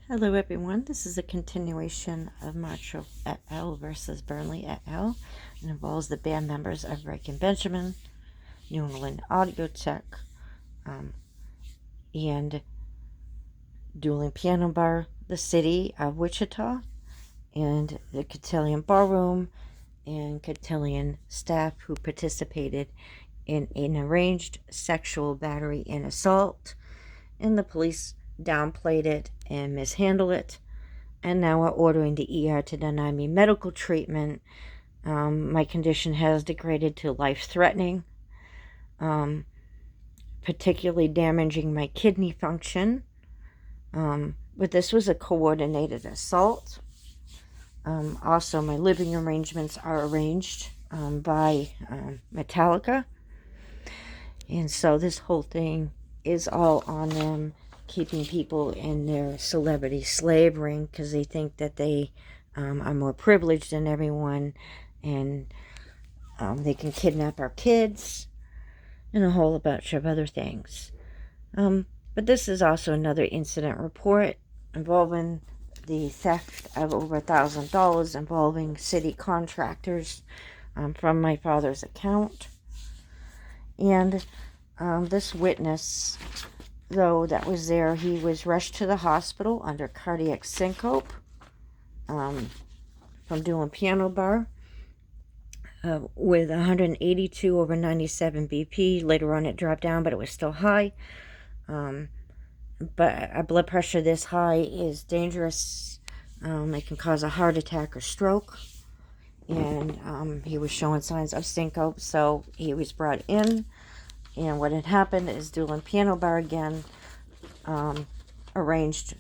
Hello everyone, this is a continuation of Marshall et al. Versus Burnley et al. It involves the band members of Rekha and Benjamin, New England Audio Tech, and Dueling Piano Bar, the city of Wichita, and the Cotillion Ballroom and Cotillion staff who participated in an arranged sexual battery and assault, and the police downplayed it and mishandled it, and now are ordering the ER to deny me medical treatment. My condition has degraded to life-threatening, particularly damaging my kidney function. But this was a coordinated assault. Also, my living arrangements are arranged by Metallica. And so this whole thing is all on them, keeping people in their celebrity slave ring because they think that they are more privileged than everyone, and they can kidnap our kids and a whole bunch of other things. But this is also another incident report involving the theft of over $1,000 involving city contractors from my father's account. And this witness, though, that was there, he was rushed to the hospital under cardiac syncope from Dueling Piano Bar with 182 over 97 BP. Later on it dropped down, but it was still high. But a blood pressure this high is dangerous. It can cause a heart attack or stroke. And he was showing signs of syncope, so he was brought in. And what had happened is Dueling Piano Bar again arranged.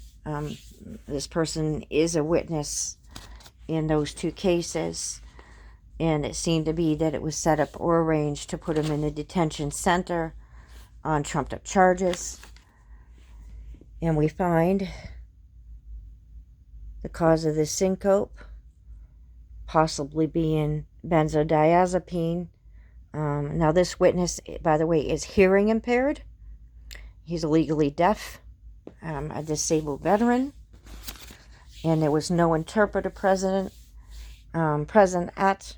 This person is a witness in those two cases. And it seemed to be that it was set up or arranged to put him in a detention center on trumped up charges. And we find the cause of this syncope possibly being benzodiazepine. Now this witness, by the way, is hearing impaired. He's legally deaf, a disabled veteran, and there was no interpreter present at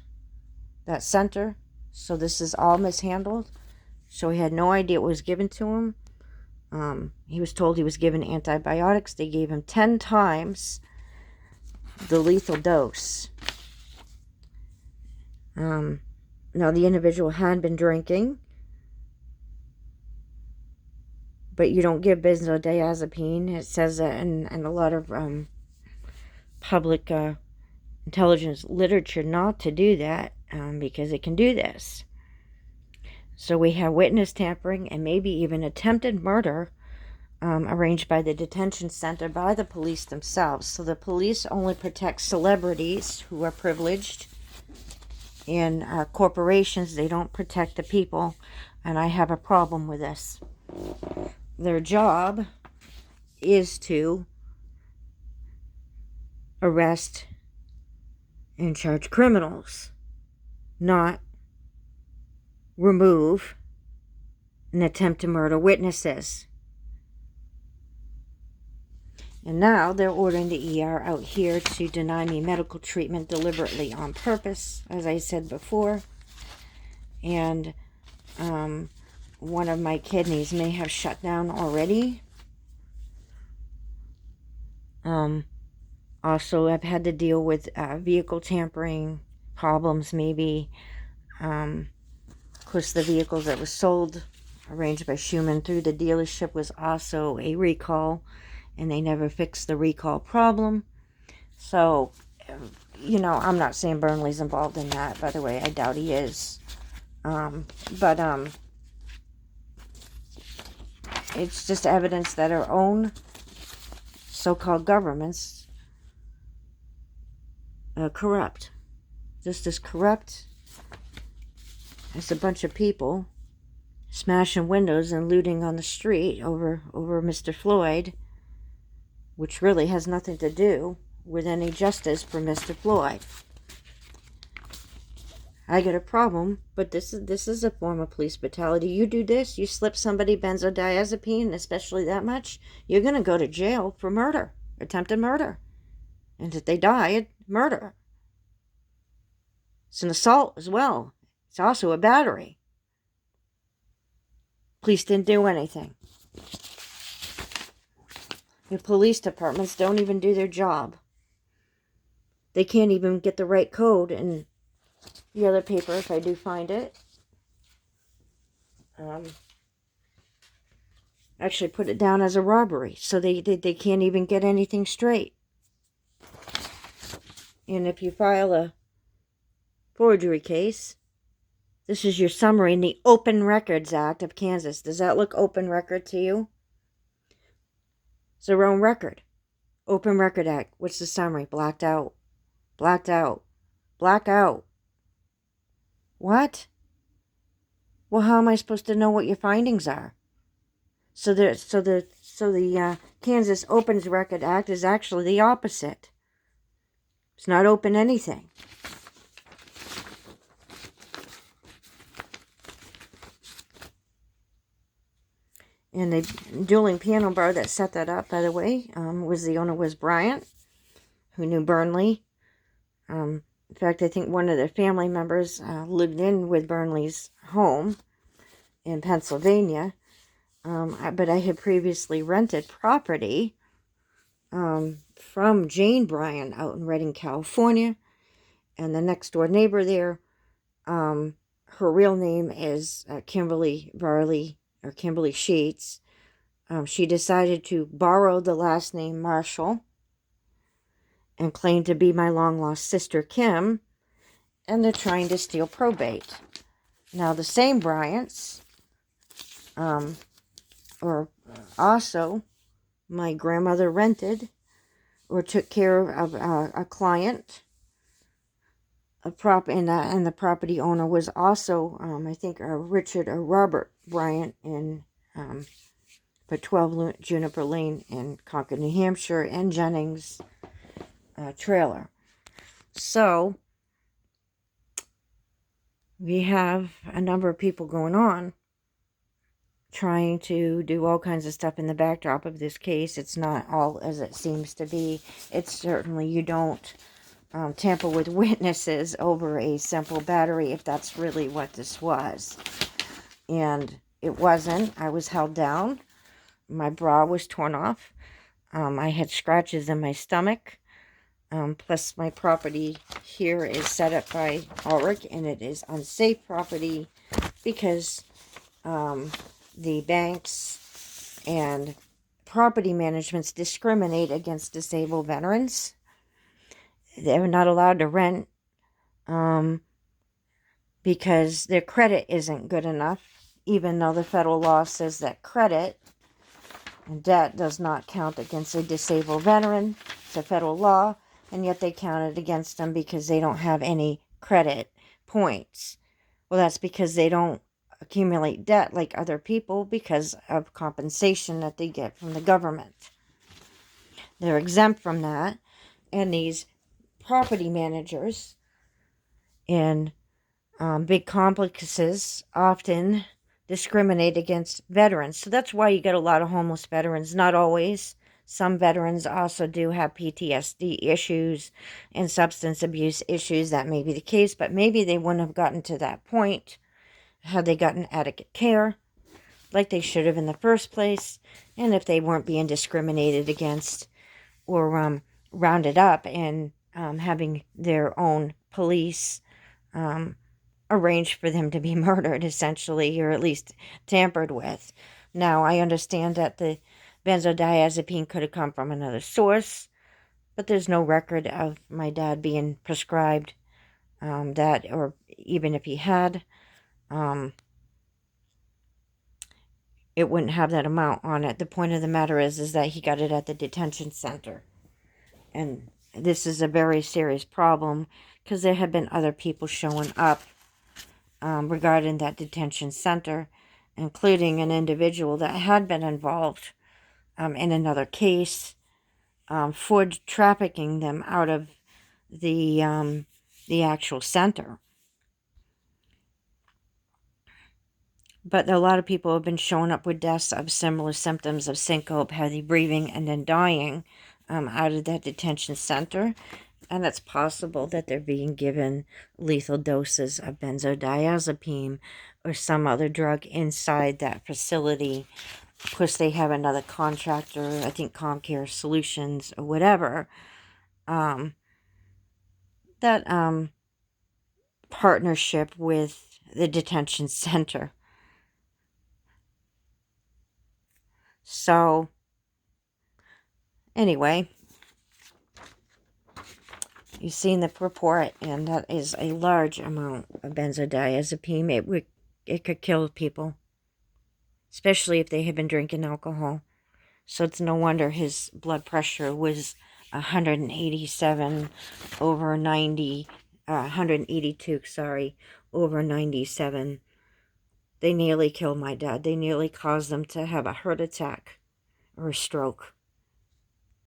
that center. So this is all mishandled. So he had no idea what was given to him. He was told he was given antibiotics. They gave him 10 times the lethal dose. Now, the individual had been drinking, but you don't give benzodiazepine. It says that in a lot of public intelligence literature not to do that because it can do this. So we have witness tampering and maybe even attempted murder arranged by the detention center by the police themselves. So the police only protect celebrities who are privileged, and corporations, they don't protect the people, and I have a problem with this. Their job is to arrest and charge criminals, not remove and attempt to murder witnesses. And now they're ordering the ER out here to deny me medical treatment deliberately on purpose, as I said before. And one of my kidneys may have shut down already. Also, I've had to deal with vehicle tampering problems, maybe. Of course, the vehicles that was sold, arranged by Schumann through the dealership, was also a recall. And they never fixed the recall problem. So, I'm not saying Burnley's involved in that. By the way, I doubt he is. But it's just evidence that our own so-called governments are corrupt. Just as corrupt as a bunch of people smashing windows and looting on the street over Mr. Floyd, which really has nothing to do with any justice for Mr. Floyd. I get a problem, but this is a form of police brutality. You do this, you slip somebody benzodiazepine, especially that much, you're going to go to jail for murder. attempted murder. And if they died, murder. It's an assault as well. It's also a battery. Police didn't do anything. The police departments don't even do their job. They can't even get the right code in the other paper, if I do find it. Actually put it down as a robbery, so they can't even get anything straight. And if you file a forgery case, this is your summary in the Open Records Act of Kansas. Does that look open record to you? It's their own record. Open Record Act. What's the summary? Blacked out. Blacked out. Blacked out. What? Well, how am I supposed to know what your findings are? So the Kansas Open Record Act is actually the opposite. It's not open anything. And the Dueling Piano Bar that set that up, by the way, the owner was Bryant, who knew Burnley. In fact, I think one of their family members lived in with Burnley's home in Pennsylvania. But I had previously rented property from Jane Bryant out in Redding, California. And the next door neighbor there, her real name is Kimberly Varley, or Kimberly Sheets. She decided to borrow the last name Marshall and claimed to be my long-lost sister Kim, and they're trying to steal probate. Now, the same Bryants, or also my grandmother rented or took care of a client, and the property owner was also, I think, Richard or Robert Bryant in for 12 Juniper Lane in Concord, New Hampshire, and Jennings trailer. So we have a number of people going on trying to do all kinds of stuff in the backdrop of this case. It's not all as it seems to be. It's certainly, you don't tamper with witnesses over a simple battery, if that's really what this was. And it wasn't. I was held down. My bra was torn off. I had scratches in my stomach. Plus my property here is set up by Ulrich, and it is unsafe property because the banks and property managements discriminate against disabled veterans. They're not allowed to rent because their credit isn't good enough, even though the federal law says that credit and debt does not count against a disabled veteran. It's a federal law, and yet they count it against them because they don't have any credit points. Well, that's because they don't accumulate debt like other people because of compensation that they get from the government. They're exempt from that, and these property managers in big complexes often discriminate against veterans. So that's why you get a lot of homeless veterans. Not always. Some veterans also do have PTSD issues and substance abuse issues. That may be the case, but maybe they wouldn't have gotten to that point had they gotten adequate care like they should have in the first place, and if they weren't being discriminated against or rounded up and having their own police arrange for them to be murdered, essentially, or at least tampered with. Now, I understand that the benzodiazepine could have come from another source, but there's no record of my dad being prescribed that, or even if he had, it wouldn't have that amount on it. The point of the matter is that he got it at the detention center. And this is a very serious problem because there have been other people showing up regarding that detention center, including an individual that had been involved in another case for trafficking them out of the actual center. But a lot of people have been showing up with deaths of similar symptoms of syncope, heavy breathing, and then dying out of that detention center. And it's possible that they're being given lethal doses of benzodiazepine or some other drug inside that facility. Of course, they have another contractor, I think ComCare Solutions or whatever, that partnership with the detention center. So, anyway, you've seen the report, and that is a large amount of benzodiazepine. It could kill people, especially if they have been drinking alcohol. So it's no wonder his blood pressure was 187 over 90, 182, sorry, over 97. They nearly killed my dad. They nearly caused them to have a heart attack or a stroke.